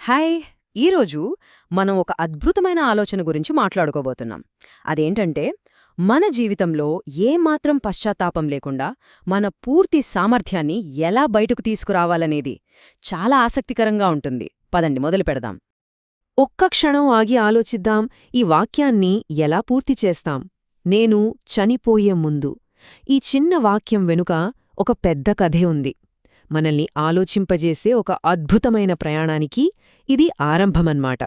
Hi! ఈరోజు మనం ఒక అద్భుతమైన ఆలోచన గురించి మాట్లాడుకోబోతున్నాం. అదేంటంటే, మన జీవితంలో ఏమాత్రం పశ్చాత్తాపం లేకుండా మన పూర్తి సామర్థ్యాన్ని ఎలా బయటకు తీసుకురావాలనేది చాలా ఆసక్తికరంగా ఉంటుంది. పదండి మొదలుపెడదాం. ఒక్క క్షణం ఆగి ఆలోచిద్దాం, ఈ వాక్యాన్ని ఎలా పూర్తి చేస్తాం. నేను చనిపోయే ముందు. ఈ చిన్న వాక్యం వెనుక ఒక పెద్ద కథే ఉంది. మనల్ని ఆలోచింపజేసే ఒక అద్భుతమైన ప్రయాణానికి ఇది ఆరంభమన్మాట.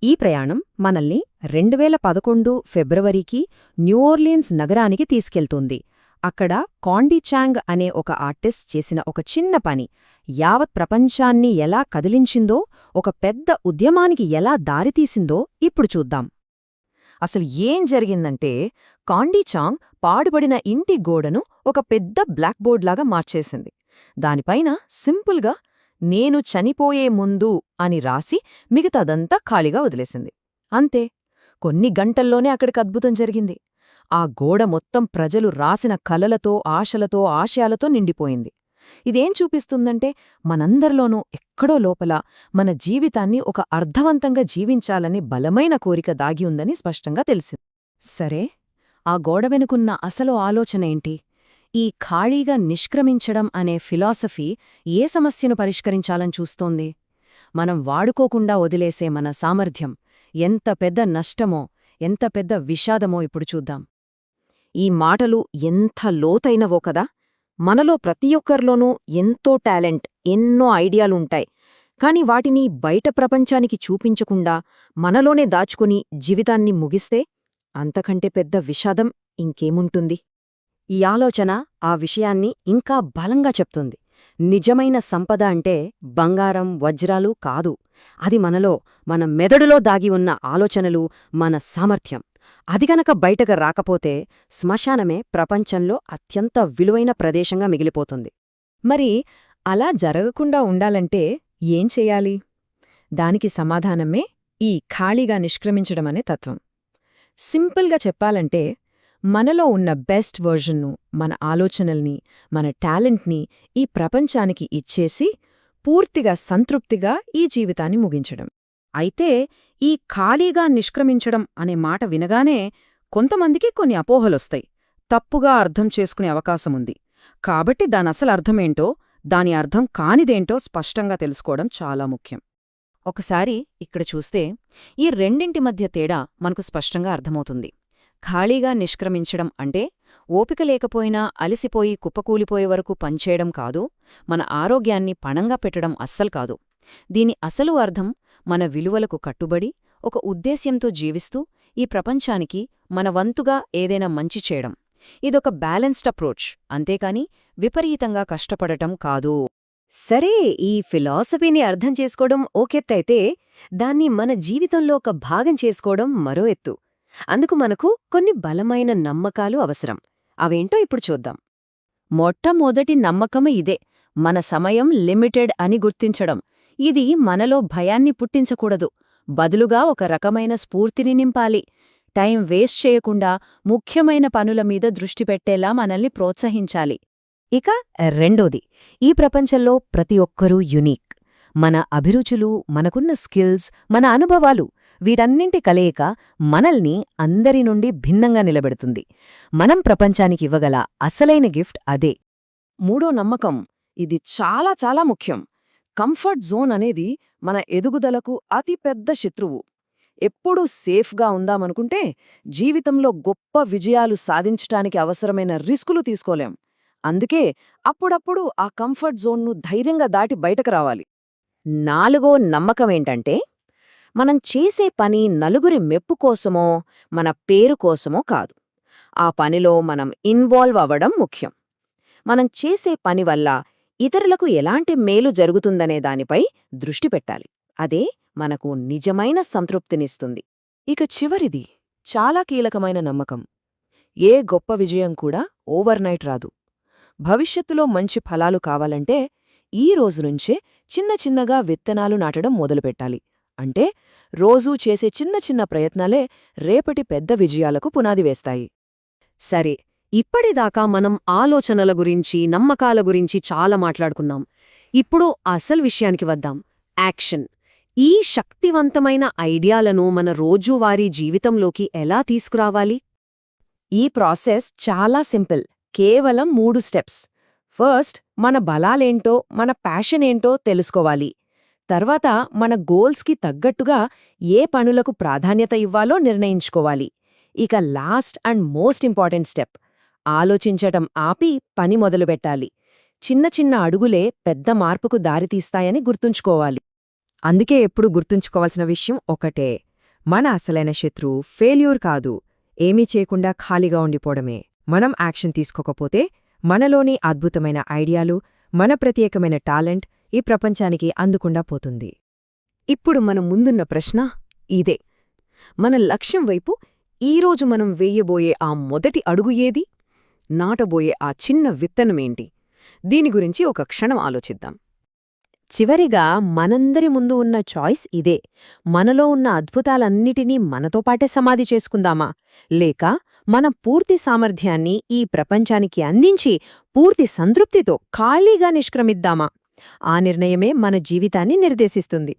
ఈ ప్రయాణం మనల్ని 2011 ఫిబ్రవరికి న్యూఓర్లీన్స్ నగరానికి తీసుకెళ్తుంది. అక్కడ కాండీ చాంగ్ అనే ఒక ఆర్టిస్ట్ చేసిన ఒక చిన్న పని యావత్ ప్రపంచాన్ని ఎలా కదిలించిందో, ఒక పెద్ద ఉద్యమానికి ఎలా దారితీసిందో ఇప్పుడు చూద్దాం. అసలు ఏం జరిగిందంటే, కాండీ చాంగ్ పాడుబడిన ఇంటి గోడను ఒక పెద్ద బ్లాక్ బోర్డ్లాగా మార్చేసింది. దానిపైన సింపుల్గా నేను చనిపోయే ముందు అని రాసి మిగతాదంతా ఖాళీగా వదిలేసింది. అంతే, కొన్ని గంటల్లోనే అక్కడికి అద్భుతం జరిగింది. ఆ గోడ మొత్తం ప్రజలు రాసిన కలలతో, ఆశలతో, ఆశయాలతో నిండిపోయింది. ఇదేం చూపిస్తుందంటే, మనందరిలోనూ ఎక్కడో లోపల మన జీవితాన్ని ఒక అర్థవంతంగా జీవించాలని బలమైన కోరిక దాగి ఉందని స్పష్టంగా తెలిసింది. సరే, ఆ గోడ వెనుకున్న అసలు ఆలోచనేంటి? ఈ ఖాళీగా నిష్క్రమించడం అనే ఫిలాసఫీ ఏ సమస్యను పరిష్కరించాలని చూస్తోంది? మనం వాడుకోకుండా వదిలేసే మన సామర్థ్యం ఎంత పెద్ద నష్టమో, ఎంత పెద్ద విషాదమో ఇప్పుడు చూద్దాం. ఈ మాటలు ఎంత లోతైనవో కదా! మనలో ప్రతి ఒక్కరిలోనూ ఎంతో టాలెంట్, ఎన్నో ఐడియాలుంటాయి. కాని వాటిని బయట ప్రపంచానికి చూపించకుండా మనలోనే దాచుకుని జీవితాన్ని ముగిస్తే అంతకంటే పెద్ద విషాదం ఇంకేముంటుంది? ఈ ఆలోచన ఆ విషయాన్ని ఇంకా బలంగా చెప్తుంది. నిజమైన సంపద అంటే బంగారం, వజ్రాలు కాదు. అది మనలో, మన మెదడులో దాగి ఉన్న ఆలోచనలు, మన సామర్థ్యం. అది గనక బయటకు రాకపోతే శ్మశానమే ప్రపంచంలో అత్యంత విలువైన ప్రదేశంగా మిగిలిపోతుంది. మరి అలా జరగకుండా ఉండాలంటే ఏం చెయ్యాలి? దానికి సమాధానమే ఈ ఖాళీగా నిష్క్రమించడమనే తత్వం. సింపుల్గా చెప్పాలంటే, మనలో ఉన్న బెస్ట్ వర్జన్ను, మన ఆలోచనల్ని, మన టాలెంట్ని ఈ ప్రపంచానికి ఇచ్చేసి పూర్తిగా సంతృప్తిగా ఈ జీవితాన్ని ముగించడం. అయితే ఈ ఖాళీగా నిష్క్రమించడం అనే మాట వినగానే కొంతమందికి కొన్ని అపోహలొస్తాయి. తప్పుగా అర్థం చేసుకునే అవకాశముంది. కాబట్టి దానసలు అర్థమేంటో, దాని అర్థం కానిదేంటో స్పష్టంగా తెలుసుకోవడం చాలా ముఖ్యం. ఒకసారి ఇక్కడ చూస్తే ఈ రెండింటి మధ్య తేడా మనకు స్పష్టంగా అర్థమవుతుంది. ఖాళీగా నిష్క్రమించడం అంటే ఓపిక లేకపోయినా అలసిపోయి కుప్పకూలిపోయే వరకు పనిచేయడం కాదు, మన ఆరోగ్యాన్ని పణంగా పెట్టడం అస్సలు కాదు. దీని అసలు అర్థం మన విలువలకు కట్టుబడి, ఒక ఉద్దేశ్యంతో జీవిస్తూ ఈ ప్రపంచానికి మన వంతుగా ఏదైనా మంచి చేయడం. ఇదొక బ్యాలెన్స్డ్ అప్రోచ్, అంతేకాని విపరీతంగా కష్టపడటం కాదు. సరే, ఈ ఫిలాసఫీని అర్థం చేసుకోవడం ఓకెత్తైతే, దాన్ని మన జీవితంలో ఒక భాగం చేసుకోవడం మరో ఎత్తు. అందుకు మనకు కొన్ని బలమైన నమ్మకాలు అవసరం. అవేంటో ఇప్పుడు చూద్దాం. మొట్టమొదటి నమ్మకం ఇదే: మన సమయం లిమిటెడ్ అని గుర్తించడం. ఇది మనలో భయాన్ని పుట్టించకూడదు, బదులుగా ఒక రకమైన స్ఫూర్తిని నింపాలి. టైం వేస్ట్ చేయకుండా ముఖ్యమైన పనుల మీద దృష్టి పెట్టేలా మనల్ని ప్రోత్సహించాలి. ఇక రెండోది, ఈ ప్రపంచంలో ప్రతి ఒక్కరూ యునీక్. మన అభిరుచులు, మనకున్న స్కిల్స్, మన అనుభవాలు, వీటన్నింటి కలయిక మనల్ని అందరి నుండి భిన్నంగా నిలబెడుతుంది. మనం ప్రపంచానికి ఇవ్వగల అసలైన గిఫ్ట్ అదే. మూడో నమ్మకం, ఇది చాలా చాలా ముఖ్యం. కంఫర్ట్ జోన్ అనేది మన ఎదుగుదలకు అతి పెద్ద శత్రువు. ఎప్పుడూ సేఫ్గా ఉందామనుకుంటే జీవితంలో గొప్ప విజయాలు సాధించటానికి అవసరమైన రిస్కులు తీసుకోలేం. అందుకే అప్పుడప్పుడు ఆ కంఫర్ట్ జోన్ను ధైర్యంగా దాటి బయటకు రావాలి. నాలుగో నమ్మకమేంటంటే, మనం చేసే పని నలుగురి మెప్పు కోసమో, మన పేరు కోసమో కాదు. ఆ పనిలో మనం ఇన్వాల్వ్ అవ్వడం ముఖ్యం. మనం చేసే పని వల్ల ఇతరులకు ఎలాంటి మేలు జరుగుతుందనే దానిపై దృష్టి పెట్టాలి. అదే మనకు నిజమైన సంతృప్తినిస్తుంది. ఇక చివరిది చాలా కీలకమైన నమ్మకం. ఏ గొప్ప విజయం కూడా ఓవర్నైట్ రాదు. భవిష్యత్తులో మంచి ఫలాలు కావాలంటే ఈ రోజునుంచే చిన్న చిన్నగా విత్తనాలు నాటడం మొదలుపెట్టాలి. అంటే రోజూ చేసే చిన్న చిన్న ప్రయత్నాలే రేపటి పెద్ద విజయాలకు పునాది వేస్తాయి. సరే, ఇప్పటిదాకా మనం ఆలోచనల గురించి, నమ్మకాల గురించి చాలా మాట్లాడుకున్నాం. ఇప్పుడు అసలు విషయానికి వద్దాం: యాక్షన్. ఈ శక్తివంతమైన ఐడియాలను మన రోజువారీ జీవితంలోకి ఎలా తీసుకురావాలి? ఈ ప్రాసెస్ చాలా సింపుల్. కేవలం 3 స్టెప్స్. ఫస్ట్, మన బలాలేంటో, మన ప్యాషన్ ఏంటో తెలుసుకోవాలి. తర్వాత, మన గోల్స్కి తగ్గట్టుగా ఏ పనులకు ప్రాధాన్యత ఇవ్వాలో నిర్ణయించుకోవాలి. ఇక last and most important step, ఆలోచించటం ఆపి పని మొదలుపెట్టాలి. చిన్న చిన్న అడుగులే పెద్ద మార్పుకు దారితీస్తాయని గుర్తుంచుకోవాలి. అందుకే ఎప్పుడు గుర్తుంచుకోవాల్సిన విషయం ఒకటే: మన అసలైన శత్రువు ఫెయిల్యూర్ కాదు, ఏమీ చేయకుండా ఖాళీగా ఉండిపోవడమే. మనం యాక్షన్ తీసుకోకపోతే మనలోని అద్భుతమైన ఐడియాలు, మన ప్రత్యేకమైన టాలెంట్ ఈ ప్రపంచానికి అందకుండా పోతుంది. ఇప్పుడు మన ముందున్న ప్రశ్న ఇదే: మన లక్ష్యం వైపు ఈరోజు మనం వేయబోయే ఆ మొదటి అడుగు ఏది? నాటబోయే ఆ చిన్న విత్తనమేంటి? దీని గురించి ఒక క్షణం ఆలోచిద్దాం. చివరిగా మనందరి ముందు ఉన్న చాయిస్ ఇదే: మనలో ఉన్న అద్భుతాలన్నిటినీ మనతో పాటే సమాధి చేసుకుందామా, లేక మన పూర్తి సామర్థ్యాన్ని ఈ ప్రపంచానికి అందించి పూర్తి సంతృప్తితో ఖాళీగా నిష్క్రమిద్దామా? ఆ నిర్ణయమే మన జీవితాన్ని నిర్దేశిస్తుంది.